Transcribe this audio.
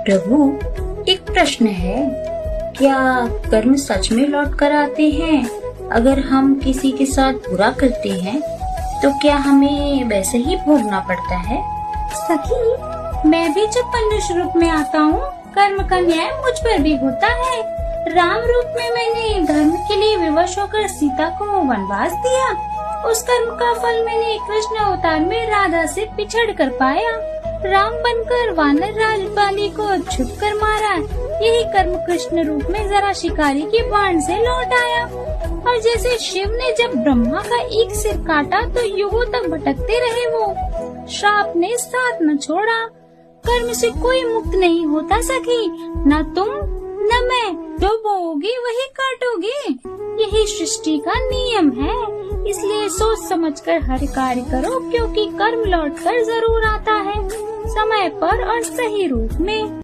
प्रभु, एक प्रश्न है, क्या कर्म सच में लौट कर आते हैं? अगर हम किसी के साथ बुरा करते हैं तो क्या हमें वैसे ही भोगना पड़ता है? सखी, मैं भी जब मनुष्य रूप में आता हूँ, कर्म का न्याय मुझ पर भी होता है। राम रूप में मैंने धर्म के लिए विवश होकर सीता को वनवास दिया। उस कर्म का फल मैंने कृष्ण अवतार में राधा से बिछड़ कर पाया। राम बनकर वानर राज बाली को छुप कर मारा। यही कर्म कृष्ण रूप में जरा शिकारी के बाण से लौट आया। और जैसे शिव ने जब ब्रह्मा का एक सिर काटा तो युगों तक भटकते रहे वो। श्राप ने साथ न छोड़ा। कर्म से कोई मुक्त नहीं होता सखी, न तुम न मैं। जो बोओगे वही काटोगे, यही सृष्टि का नियम है। इसलिए सोच समझकर हर कार्य करो, क्योंकि कर्म लौटकर जरूर आता है, समय पर और सही रूप में।